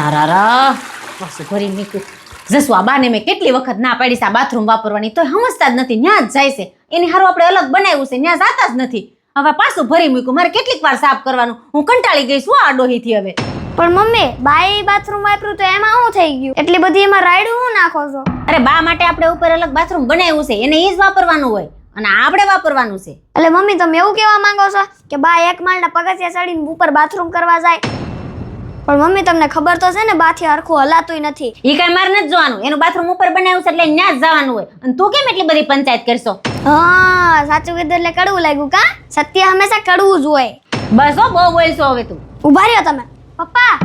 અરારા પાછું ભરી મૂક્યું. જસવા બાને મેં કેટલી વખત ના પાડી છે આ બાથરૂમ વાપરવાની, તો સમજતા જ નથી. ન્યા જ જાય છે, એની હારું આપણે અલગ બનાવ્યું છે, ન્યા જાતા જ નથી. હવે પાછું ભરી મૂક્યું. મારે કેટલીક વાર સાફ કરવાનું. હું કંટાળી ગઈ છું આ ડોહીથી હવે. પણ મમ્મી બાએ બાથરૂમ વાપર્યું તો એમાં શું થઈ ગયું? એટલી બધી એમાં રાયડું હું નાખો છો? અરે બા માટે આપણે ઉપર અલગ બાથરૂમ બનાવ્યું છે, એને ઈ જ વાપરવાનું હોય અને આપણે વાપરવાનું છે. એટલે મમ્મી તમે એવું કહેવા માંગો છો કે બા એક માળના પગથિયા ચડીને ઉપર બાથરૂમ કરવા જાય? પણ મમ્મી તમને ખબર તો છે ને બાથી હરખું હલાતુંય નથી. ઈ કઈ મારે નથી જોવાનું, એનું બાથરૂમ ઉપર બનાવ્યું છે એટલે ન્યા જ જવાનું હોય. અને તું કેમ એટલી બધી પંચાયત કરશો? હા સાચું કીધું એટલે કડવું લાગ્યું કા? સત્ય હંમેશા કડવું જ હોય. બસ હો, બહુ બોલશો હવે તું. ઉભા રહ્યો તમે. પપ્પા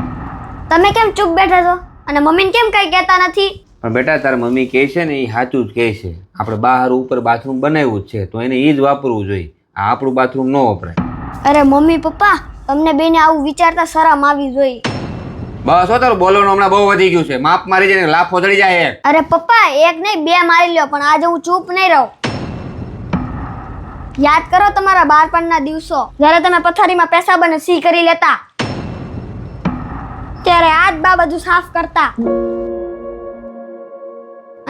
તમે કેમ ચૂપ બેઠા છો અને મમ્મીને કેમ કઈ કહેતા નથી? પણ બેટા તાર મમ્મી કહે છે ને એ સાચું જ કહે છે. આપણે બહાર ઉપર બાથરૂમ બનાવ્યું જ છે તો એને એ જ વાપરવું જોઈએ. આ આપણું બાથરૂમ ન વપરાય. અરે મમ્મી પપ્પા તમને બેને આવું વિચારતા શરમ આવી જોઈએ. બસ હો તારું બોલવાનું હમણાં બહુ વધી ગયું છે. માપ મારી જાય ને લાફો ચડી જાય. અરે પપ્પા એક નહીં બે મારી લ્યો પણ આજે હું ચૂપ નહીં રહું. યાદ કરો તમારા બાળપણના દિવસો જ્યારે તમે પથારીમાં પેશાબ અને સી કરી લેતા, ત્યારે આજ બા બધું સાફ કરતા.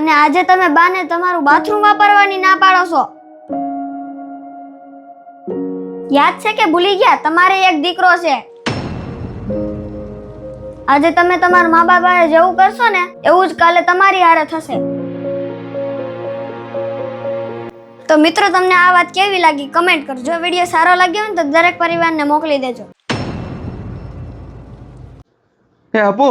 અને આજે તમે બાને તમારું બાથરૂમ વાપરવાની ના પાડો છો. યાદ છે કે ભૂલી ગયા? તમારે એક દીકરો છે. આજે તમે તમારા મા બાપાએ જેવું કરશો ને એવું જ કાલે તમારી હારે થશે. તો મિત્રો તમને આ વાત કેવી લાગી કમેન્ટ કરજો. જો વિડીયો સારો લાગ્યો હોય તો દરેક પરિવારને મોકલી દેજો. હે અપુ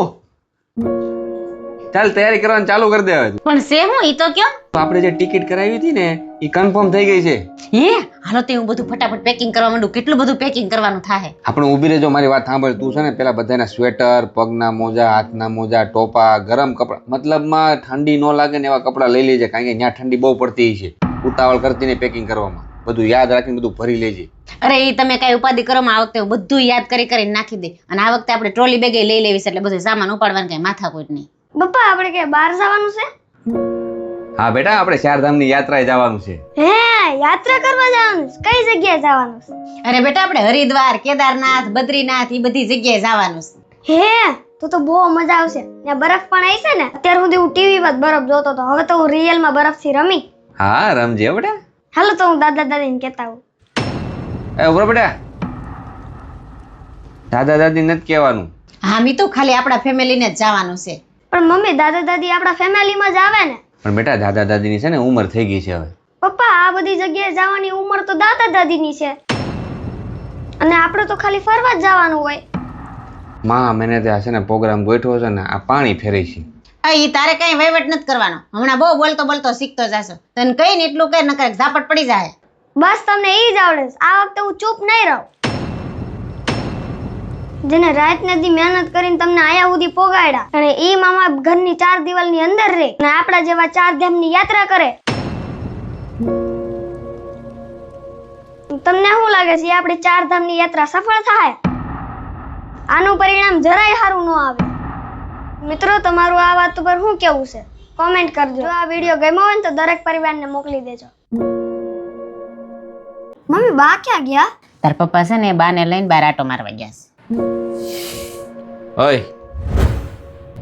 ચાલ તૈયારી કરવાનું ચાલુ કરી દે હવે. પણ છે હું ઈ તો કયો? આપણે જે ટિકિટ કરાવી હતી ને એ કન્ફર્મ થઈ ગઈ છે. હે હાલો તે હું બધું ફટાફટ પેકિંગ કરવા માંડું. કેટલું બધું પેકિંગ કરવાનું થાય. આપણે ઊભી રહેજો, મારી વાત સાંભળ. તું છે ને પેલા બધાના સ્વેટર, પગના મોજા, હાથના મોજા, ટોપા, ગરમ કપડા, મતલબમાં ઠંડી ન લાગે ને એવા કપડા લઈ લેજે, કારણ કે ત્યાં ઠંડી બહુ પડતી છે. ઉતાવળ કરતી ને પેકિંગ કરવામાં બધું યાદ રાખીને બધું ભરી લેજે. અરે ઈ તમે કઈ ઉપાધિ કરો માં, આ વખતે હું બધું યાદ કરીને નાખી દે. અને આ વખતે આપણે ટ્રોલી બેગે લઈ લેવી છે એટલે બધું સામાન ઉપાડવાનું કઈ માથાકૂટ નહીં. પપ્પા આપણે કે બહાર જવાનું છે? હા બેટા આપણે ચારધામની યાત્રાએ જવાનું છે. હે યાત્રા કરવા જવાનું છે? કઈ જગ્યાએ જવાનું છે? અરે બેટા આપણે હરિદ્વાર, કેદારનાથ, બદ્રીનાથ ઈ બધી જગ્યાએ જવાનું છે. હે તો બહુ મજા આવશે. ત્યાં બરફ પણ આવી છે ને? અત્યાર સુધી હું ટીવી માં બરફ જોતો હતો, હવે તો હું રિયલ માં બરફથી રમી. હા રમજે બેટા. હાલો તો હું દાદા દાદીને કહેતા હું. એ ઉભરો બેટા, દાદા દાદી નથી કહેવાનું. હા મી તો ખાલી આપણા ફેમિલીને જ જવાનું છે. પણ મમ્મી દાદા દાદી આપણા ફેમિલીમાં જ આવે ને? પણ બેટા દાદા દાદીની છે ને ઉંમર થઈ ગઈ છે હવે. પપ્પા આ બધી જગ્યાએ જવાની ઉંમર તો દાદા દાદીની છે અને આપણે તો ખાલી ફરવા જ જવાનું હોય. માં મેને ત્યાં છે ને પ્રોગ્રામ ગોઠવો છે ને આ પાણી ફેરી છે. ઈ તારે કઈ વહીવટ નથી કરવાનો. હમણાં બહુ બોલતો બોલતો શીખતો જાશો. તને કઈ ને એટલું કઈ નકર ઝાપટ પડી જાય. બસ તમને ઈ જ આવડે છે. આ વખતે હું ચૂપ નહીં રહું. જેને રાત ને દી મહેનત કરીને તમને આયા સુધી પોગાડ્યા અને ઈ મામા ઘરની 4 દિવાલની અંદર રહે અને આપણા જેવા 4 ધામની યાત્રા કરે. તમને શું લાગે છે આપણી 4 ધામની યાત્રા સફળ થાય? આનું પરિણામ જરાય સારું ન આવે. મિત્રો તમારું આ વાત ઉપર શું કેવું છે કોમેન્ટ કરજો. જો આ વિડીયો ગમ્યો હોય તો દરેક પરિવારને મોકલી દેજો. મમ્મી બા ક્યાં ગયા? તાર પપ્પા છે ને બાને લઈને બહાર આટો મારવા ગયા છે. ઓય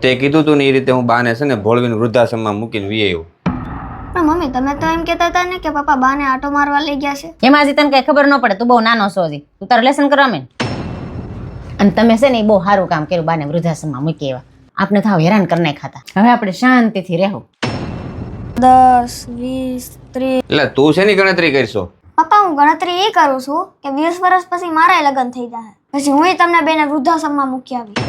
તે કીધું તું ને એ રીતે હું બાને છે ને ભોળવીને વૃદ્ધાશ્રમમાં મૂકીને વી આવ્યો. પણ મમ્મી તમે તો એમ કહેતા હતા ને કે પપ્પા બાને આટો મારવા લઈ ગયા છે. એમાં હજી તને કઈ ખબર ન પડે. તું બહુ નાનો છો હજી. તું તારું લેસન કરવા માંડ. અને તમે છે ને બહુ સારું કામ કર્યું, બાને વૃદ્ધાશ્રમમાં મૂકી આવ્યા. આપણે થાવ હેરાન કરી નાખ્યા હતા. હવે આપણે શાંતિથી રહેવું. 10 20 30. એટલે તું શેની ગણતરી કરશો? પપ્પા હું ગણતરી એ કરું છું કે 20 વર્ષ પછી મારા લગ્ન થઈ જાય, પછી હું તમને બેને વૃદ્ધાશ્રમમાં મૂકી આવી,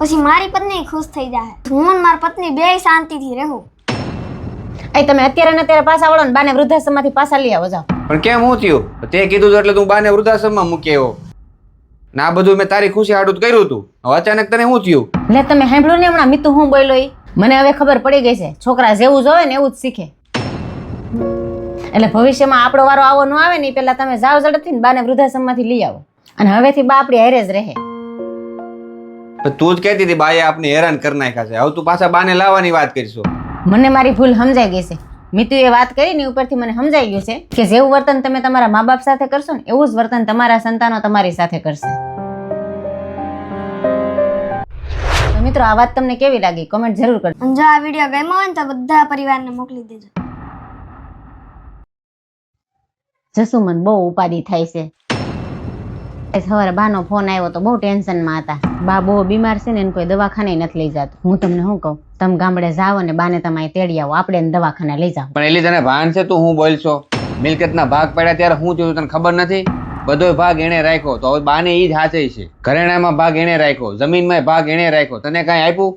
પછી મારી પત્ની ખુશ થઈ જાય, હું અને મારી પત્ની બેય શાંતિથી રહું. તમે અત્યારે ને અત્યારે પાછા વળો ને બાને વૃદ્ધાશ્રમમાંથી પાછા લઈ આવો જાઓ. પણ કેમ હું થયું? તે કીધું એટલે તું બાને વૃદ્ધાશ્રમમાં મૂકી આવ્યો. ના બધું મેં તારી ખુશી હાડું કર્યું હતું. હવે અચાનક તને શું થયું? એટલે તમે સાંભળ્યું ને હમણાં મીતુ હું બોલ્યો ઈ? મને હવે ખબર પડી ગઈ છે, છોકરા જેવું જોવે ને એવું જ શીખે. એટલે ભવિષ્યમાં આપણો વારો આવો ન આવે ને પેલા તમે જાવ ઝડપથી ને બાને વૃદ્ધાશ્રમમાંથી લઈ આવો. અને હવેથી બા આપણી હારે જ રહે. તું જ કહેતી હતી બાએ આપને હેરાન કરી નાખ્યા છે, હવે તું પાછા બાને લાવવાની વાત કરીશો. મને મારી ભૂલ સમજાઈ ગઈ છે. મિતુએ વાત કરી ને ઉપરથી મને સમજાઈ ગયું છે કે જેવું વર્તન તમે તમારા મા બાપ સાથે કરશો ને એવું જ વર્તન તમારા સંતાનો તમારી સાથે કરશે. મિત્રો આ વાત તમને કેવી લાગી કમેન્ટ જરૂર કરજો. અને જો આ વિડીયો ગમ્યો હોય ને તો બધા પરિવારને મોકલી દેજો. જસુમન બહુ ઉપાધિ થાય છે. સવારે બાનો ફોન આવ્યો તો બહુ ટેન્શનમાં હતા. બા બહુ બીમાર છે ને એને કોઈ દવાખાને નથી લઈ જતું. હું તમને શું કહું, તમે ગામડે જાઓ ને બાને તમે તેડી આવો, આપણે એને દવાખાને લઈ જાઓ. પણ એલી તને ભાન છે તું હું બોલશો? મિલકતના ભાગ પડ્યા ત્યારે હું થયું તને ખબર નથી? બધોય ભાગ એણે રાખ્યો તો હવે બાને ઈ જ હાચે છે. ઘરેણામાં ભાગ એણે રાખ્યો, જમીનમાં ભાગ એણે રાખ્યો, તને કાંઈ આપ્યું?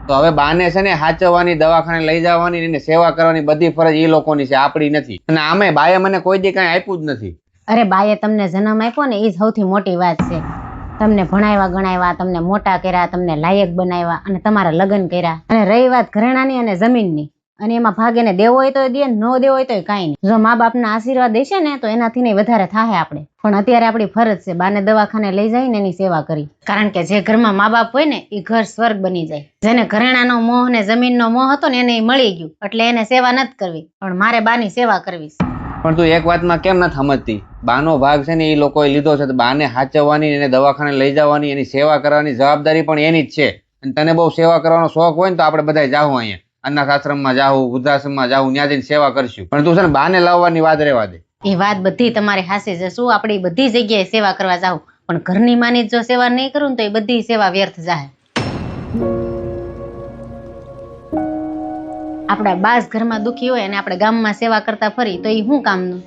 તો હવે બાને છે ને હાચવવાની, દવાખાને લઈ જવાની, એને સેવા કરવાની બધી ફરજ એ લોકોની છે, આપણી નથી. અને આમે બાએ મને કોઈ દી કાંઈ આપ્યું જ નથી. અરે બાએ તમને જન્મ આપ્યો ને એ જ સૌથી મોટી વાત છે. તમને ભણાવ્યા ગણાવ્યા, તમને મોટા કર્યા, તમને લાયક બનાવ્યા અને તમારા લગ્ન કર્યા. અને રહી વાત ઘરેણાની અને જમીનની, અને એમાં ભાગ એને દેવો હોય તો દે, ન દેવો હોય તો કાંઈ નહીં. જો મા બાપના આશીર્વાદ દેશે ને તો એનાથી નહીં વધારે થાય આપણે. પણ અત્યારે આપણી ફરજ છે બાને દવાખાને લઈ જઈને એની સેવા કરી. કારણ કે જે ઘરમાં મા બાપ હોય ને એ ઘર સ્વર્ગ બની જાય. જેને ઘરેણાનો મોહ ને જમીનનો મોહ હતો ને એને મળી ગયું, એટલે એને સેવા નથી કરવી, પણ મારે બાની સેવા કરવી છે. પણ તું એક વાતમાં કેમ નથી સમજતી? બાનો ભાગ છે ને એ લોકોએ લીધો છે, તો બાને હાચવવાની, એને દવાખાને લઈ જવાની, એની સેવા કરવાની જવાબદારી પણ એની જ છે. અને તને બહુ સેવા કરવાનો શોખ હોય ને તો આપણે બધા જાવું, અહીંયા અનાથ આશ્રમમાં જાવું, વૃદ્ધાશ્રમમાં જાવું, ત્યાં જઈને સેવા કરશું. પણ તું છે ને બાને લાવવાની વાત રહેવા દે. એ વાત બધી તમારી હાસી છે. શું આપણે બધી જગ્યાએ સેવા કરવા જાવ, પણ ઘરની માની જો સેવા નહીં કરું ને તો એ બધી સેવા વ્યર્થ જાય. આપણા બાસ ઘરમાં દુખી હોય અને આપણે ગામમાં સેવા કરતા ફરી તો એ શું કામનું?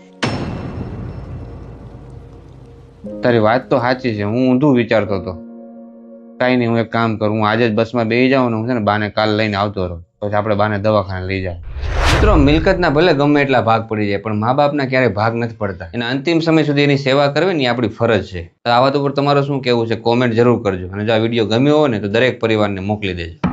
તારી વાત તો સાચી છે, હું ઊંધું વિચારતો હતો. કાંઈ નહીં, હું એક કામ કરું, હું આજે જ બસમાં બેસી જાઉં ને હું છે ને બાને કાલ લઈને આવતો રહું, પછી આપણે બાને દવાખાને લઈ જાય. મિત્રો, મિલકતના ભલે ગમે એટલા ભાગ પડી જાય પણ મા બાપના ક્યારેય ભાગ નથી પડતા. એના અંતિમ સમય સુધી એની સેવા કરવી ને એ આપણી ફરજ છે. તો આ વાત ઉપર તમારું શું કહેવું છે કોમેન્ટ જરૂર કરજો. અને જો આ વિડીયો ગમ્યો હોય ને તો દરેક પરિવારને મોકલી દેજો.